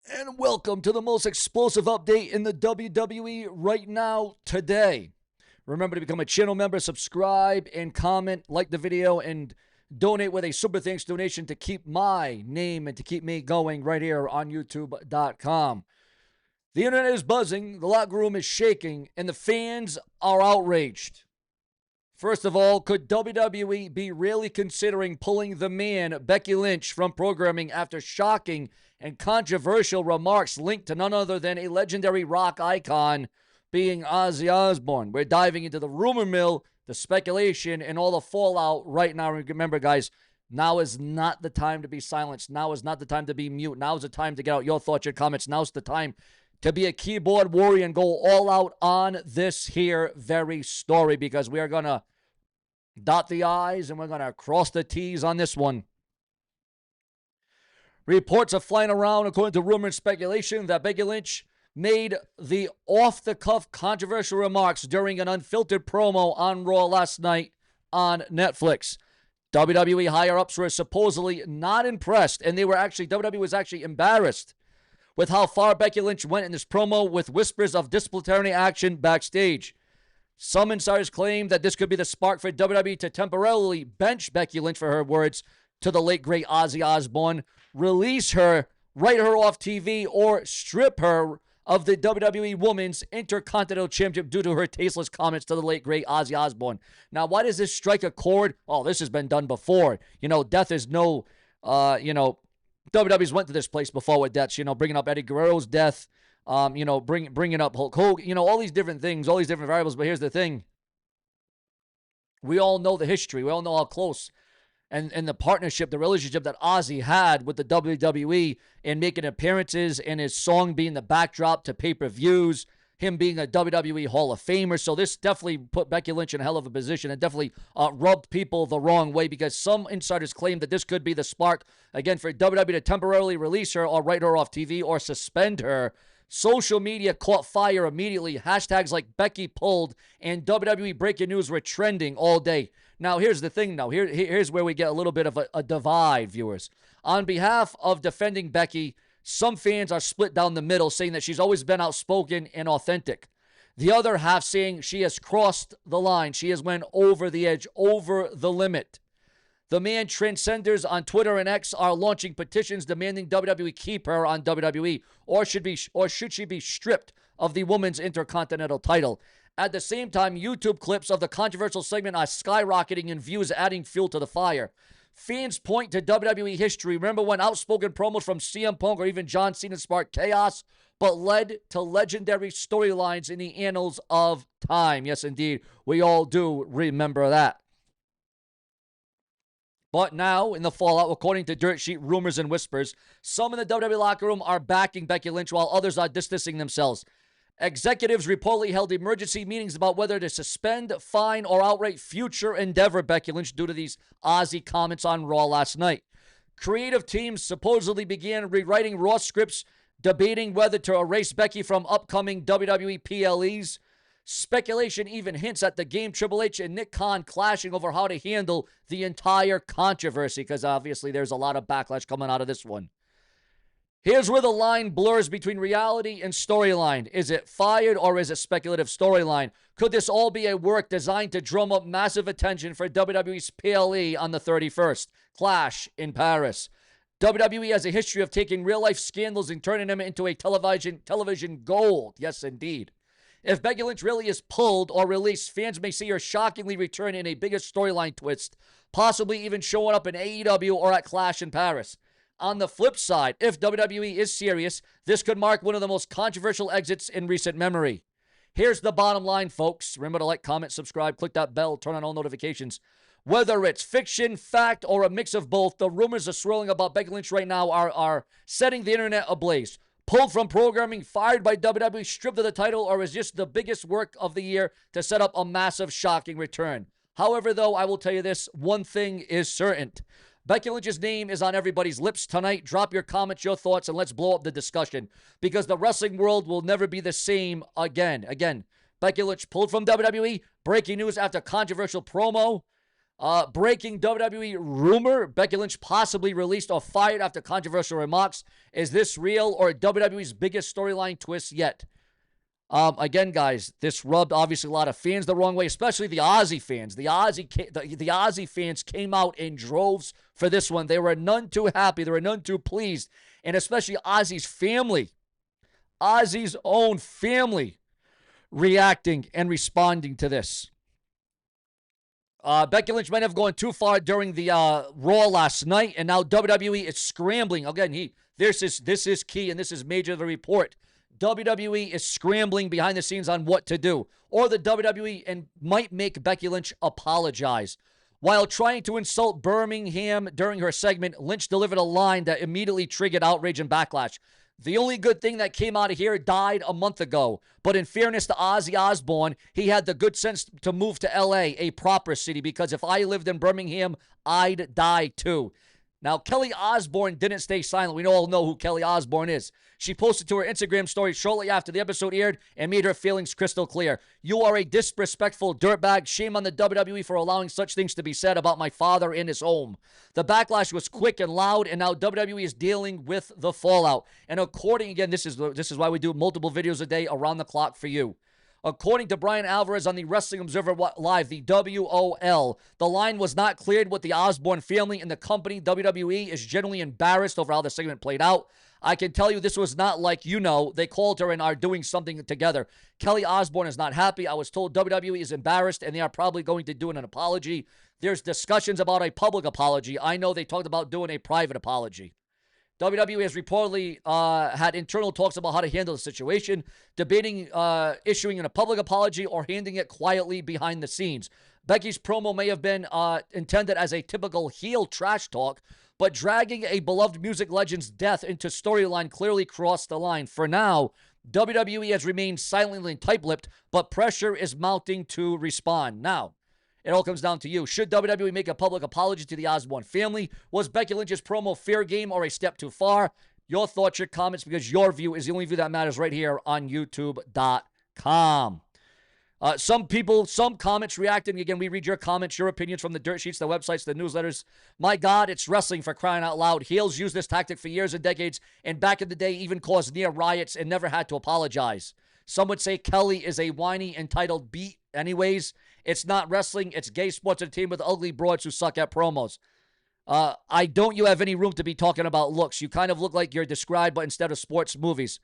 And welcome to the most explosive update in the WWE right now, today. Remember to become a channel member, subscribe, and comment, like the video, and donate with a super thanks donation to keep my name and to keep me going right here on YouTube.com. The internet is buzzing, the locker room is shaking, and the fans are outraged. First of all, could WWE be really considering pulling the man, Becky Lynch, from programming after shocking and controversial remarks linked to none other than a legendary rock icon being Ozzy Osbourne? We're diving into the rumor mill, the speculation, and all the fallout right now. Remember, guys, now is not the time to be silenced. Now is not the time to be mute. Now is the time to get out your thoughts, your comments. Now's the time to be a keyboard warrior and go all out on this here very story, because we are going to dot the I's and we're going to cross the T's on this one. Reports are flying around, according to rumor and speculation, that Becky Lynch made the off-the-cuff controversial remarks during an unfiltered promo on Raw last night on Netflix. WWE higher-ups were supposedly not impressed, and WWE was actually embarrassed with how far Becky Lynch went in this promo, with whispers of disciplinary action backstage. Some insiders claim that this could be the spark for WWE to temporarily bench Becky Lynch, for her words to the late great Ozzy Osbourne, release her, write her off TV, or strip her of the WWE Women's Intercontinental Championship due to her tasteless comments to the late great Ozzy Osbourne. Now, why does this strike a chord? Oh, this has been done before. Death is no, WWE's went to this place before with deaths, bringing up Eddie Guerrero's death, bringing up Hulk Hogan, all these different things, all these different variables. But here's the thing. We all know the history. We all know how close and the partnership, the relationship that Ozzy had with the WWE, and making appearances, and his song being the backdrop to pay-per-views, him being a WWE Hall of Famer. So this definitely put Becky Lynch in a hell of a position, and definitely rubbed people the wrong way, because some insiders claim that this could be the spark, again, for WWE to temporarily release her or write her off TV or suspend her. Social media caught fire immediately. Hashtags like Becky pulled and WWE breaking news were trending all day. Now, here's the thing, though. Here's where we get a little bit of a divide, viewers. On behalf of defending Becky, some fans are split down the middle, saying that she's always been outspoken and authentic. The other half saying she has crossed the line. She has went over the edge, over the limit. The man transcenders on Twitter and X are launching petitions demanding WWE keep her on WWE, or should she be stripped of the Women's Intercontinental title. At the same time, YouTube clips of the controversial segment are skyrocketing in views, adding fuel to the fire. Fans point to WWE history. Remember when outspoken promos from CM Punk or even John Cena sparked chaos, but led to legendary storylines in the annals of time? Yes, indeed. We all do remember that. But now, in the fallout, according to Dirt Sheet rumors and whispers, some in the WWE locker room are backing Becky Lynch while others are distancing themselves. Executives reportedly held emergency meetings about whether to suspend, fine, or outright future endeavor Becky Lynch due to these Ozzy comments on Raw last night. Creative teams supposedly began rewriting Raw scripts, debating whether to erase Becky from upcoming WWE PLEs. Speculation even hints at the Game Triple H and Nick Khan clashing over how to handle the entire controversy, because obviously there's a lot of backlash coming out of this one. Here's where the line blurs between reality and storyline. Is it fired or is it speculative storyline? Could this all be a work designed to drum up massive attention for WWE's PLE on the 31st? Clash in Paris. WWE has a history of taking real-life scandals and turning them into a television gold. Yes, indeed. If Becky Lynch really is pulled or released, fans may see her shockingly return in a bigger storyline twist, possibly even showing up in AEW or at Clash in Paris. On the flip side, if WWE is serious, this could mark one of the most controversial exits in recent memory. Here's the bottom line, folks. Remember to like, comment, subscribe, click that bell, turn on all notifications. Whether it's fiction, fact, or a mix of both, the rumors are swirling about Becky Lynch right now are setting the internet ablaze. Pulled from programming, fired by WWE, stripped of the title, or is just the biggest work of the year to set up a massive, shocking return. However, though, I will tell you this, one thing is certain. Becky Lynch's name is on everybody's lips tonight. Drop your comments, your thoughts, and let's blow up the discussion, because the wrestling world will never be the same again. Becky Lynch pulled from WWE. Breaking news after controversial promo. Breaking WWE rumor: Becky Lynch possibly released or fired after controversial remarks. Is this real or WWE's biggest storyline twist yet? Again, guys, this rubbed obviously a lot of fans the wrong way, especially the Ozzy fans. The Ozzy fans came out in droves for this one. They were none too happy. They were none too pleased, and especially Ozzy's family, Ozzy's own family, reacting and responding to this. Becky Lynch might have gone too far during the Raw last night, and now WWE is scrambling. Again, this is key, and this is major to the report. WWE is scrambling behind the scenes on what to do, or the WWE and might make Becky Lynch apologize. While trying to insult Birmingham during her segment, Lynch delivered a line that immediately triggered outrage and backlash. The only good thing that came out of here died a month ago. But in fairness to Ozzy Osbourne, he had the good sense to move to LA, a proper city, because if I lived in Birmingham, I'd die too. Now, Kelly Osbourne didn't stay silent. We all know who Kelly Osbourne is. She posted to her Instagram story shortly after the episode aired and made her feelings crystal clear. You are a disrespectful dirtbag. Shame on the WWE for allowing such things to be said about my father in his home. The backlash was quick and loud, and now WWE is dealing with the fallout. And according, again, this is why we do multiple videos a day around the clock for you. According to Brian Alvarez on the Wrestling Observer Live, the WOL, the line was not cleared with the Osbourne family and the company. WWE is generally embarrassed over how the segment played out. I can tell you this was not like, they called her and are doing something together. Kelly Osbourne is not happy. I was told WWE is embarrassed and they are probably going to do an apology. There's discussions about a public apology. I know they talked about doing a private apology. WWE has reportedly had internal talks about how to handle the situation, debating issuing a public apology or handing it quietly behind the scenes. Becky's promo may have been intended as a typical heel trash talk, but dragging a beloved music legend's death into storyline clearly crossed the line. For now, WWE has remained silently tight-lipped, but pressure is mounting to respond. Now, it all comes down to you. Should WWE make a public apology to the Osbourne family? Was Becky Lynch's promo fair game or a step too far? Your thoughts, your comments, because your view is the only view that matters right here on YouTube.com. Some comments reacting. Again, we read your comments, your opinions from the dirt sheets, the websites, the newsletters. My God, it's wrestling, for crying out loud. Heels used this tactic for years and decades, and back in the day even caused near riots and never had to apologize. Some would say Kelly is a whiny, entitled beat anyways. It's not wrestling. It's gay sports entertainment with ugly broads who suck at promos. You have any room to be talking about looks. You kind of look like you're described, but instead of sports movies.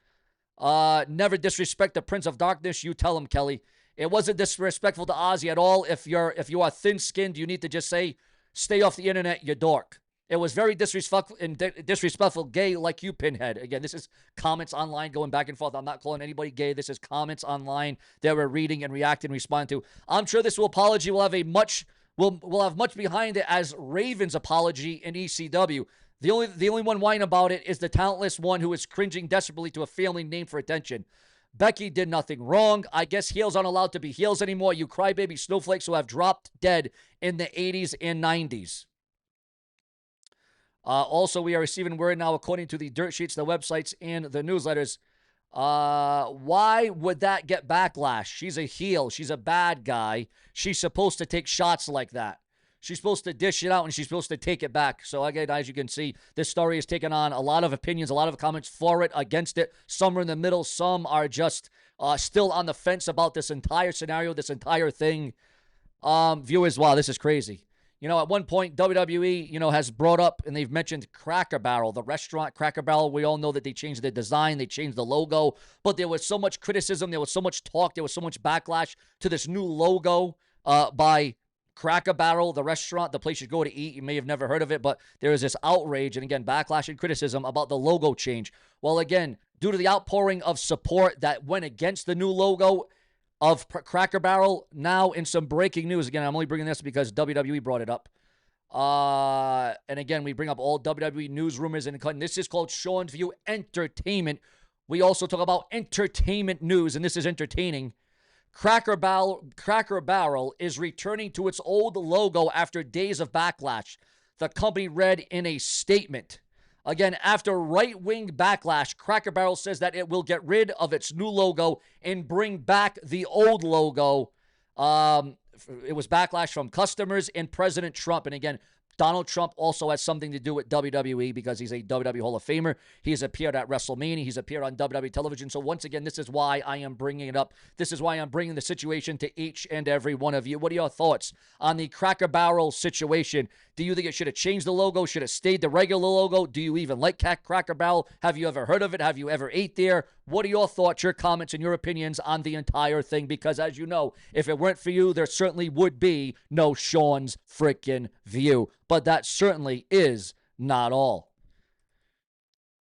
Never disrespect the Prince of Darkness. You tell him, Kelly. It wasn't disrespectful to Ozzy at all. If you are thin-skinned, you need to just say, stay off the internet, you dork. It was very disrespectful, gay like you, Pinhead. Again, this is comments online going back and forth. I'm not calling anybody gay. This is comments online that we're reading and reacting and responding to. I'm sure this apology will have much behind it as Raven's apology in ECW. The only one whining about it is the talentless one who is cringing desperately to a family name for attention. Becky did nothing wrong. I guess heels aren't allowed to be heels anymore. You crybaby snowflakes who have dropped dead in the 80s and 90s. Also, we are receiving word now, according to the dirt sheets, the websites, and the newsletters. Why would that get backlash? She's a heel. She's a bad guy. She's supposed to take shots like that. She's supposed to dish it out, and she's supposed to take it back. So, again, as you can see, this story has taken on a lot of opinions, a lot of comments for it, against it. Some are in the middle. Some are just still on the fence about this entire scenario, this entire thing. Viewers, wow, this is crazy. At one point, WWE, has brought up, and they've mentioned Cracker Barrel, the restaurant Cracker Barrel. We all know that they changed the design, they changed the logo, but there was so much criticism, there was so much talk, there was so much backlash to this new logo by Cracker Barrel, the restaurant, the place you go to eat. You may have never heard of it, but there is this outrage and, again, backlash and criticism about the logo change. Well, again, due to the outpouring of support that went against the new logo of Cracker Barrel, now in some breaking news. Again, I'm only bringing this because WWE brought it up. And again, we bring up all WWE news, rumors, and this is called Sean's View Entertainment. We also talk about entertainment news, and this is entertaining. Cracker Barrel is returning to its old logo after days of backlash, the company read in a statement. Again, after right-wing backlash, Cracker Barrel says that it will get rid of its new logo and bring back the old logo. it was backlash from customers and President Trump. And again, Donald Trump also has something to do with WWE because he's a WWE Hall of Famer. He has appeared at WrestleMania. He's appeared on WWE television. So once again, this is why I am bringing it up. This is why I'm bringing the situation to each and every one of you. What are your thoughts on the Cracker Barrel situation? Do you think it should have changed the logo? Should have stayed the regular logo? Do you even like Cracker Barrel? Have you ever heard of it? Have you ever ate there? What are your thoughts, your comments, and your opinions on the entire thing? Because as you know, if it weren't for you, there certainly would be no Sean's freaking View. But that certainly is not all.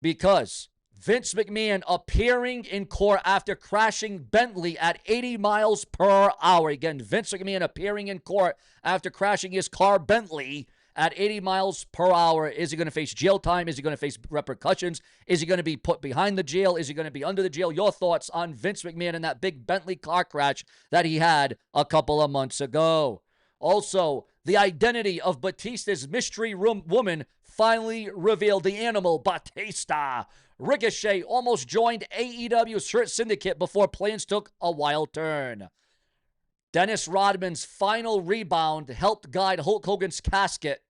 Because Vince McMahon appearing in court after crashing Bentley at 80 miles per hour. Again, Vince McMahon appearing in court after crashing his car Bentley at 80 miles per hour. Is he going to face jail time? Is he going to face repercussions? Is he going to be put behind the jail? Is he going to be under the jail? Your thoughts on Vince McMahon and that big Bentley car crash that he had a couple of months ago. Also, the identity of Batista's mystery woman finally revealed. The animal, Batista. Ricochet almost joined AEW's Hurt Syndicate before plans took a wild turn. Dennis Rodman's final rebound helped guide Hulk Hogan's casket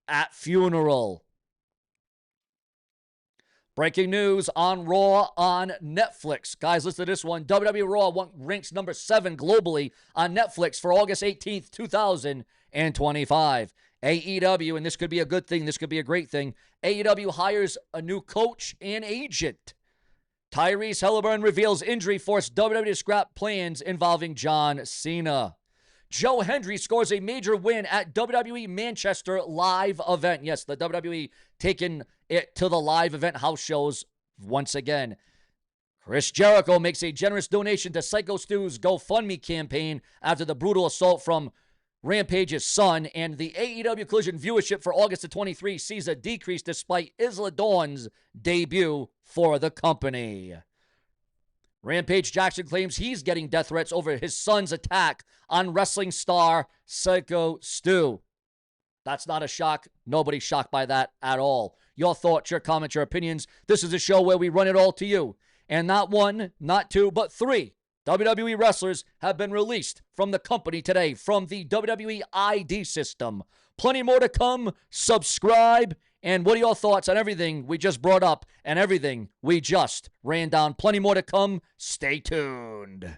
at funeral. Breaking news on Raw on Netflix. Guys, listen to this one. WWE Raw ranks number 7 globally on Netflix for August 18th, 2025. AEW, and this could be a good thing, this could be a great thing, AEW hires a new coach and agent. Tyrese Halliburton reveals injury forced WWE to scrap plans involving John Cena. Joe Hendry scores a major win at WWE Manchester live event. Yes, the WWE taking it to the live event house shows once again. Chris Jericho makes a generous donation to Psycho Stu's GoFundMe campaign after the brutal assault from Rampage's son, and the AEW Collision viewership for August of 23 sees a decrease despite Isla Dawn's debut for the company. Rampage Jackson claims he's getting death threats over his son's attack on wrestling star Psycho Stu. That's not a shock. Nobody's shocked by that at all. Your thoughts, your comments, your opinions. This is a show where we run it all to you. And not one, not two, but 3 WWE wrestlers have been released from the company today from the WWE ID system. Plenty more to come. Subscribe. And what are your thoughts on everything we just brought up and everything we just ran down? Plenty more to come. Stay tuned.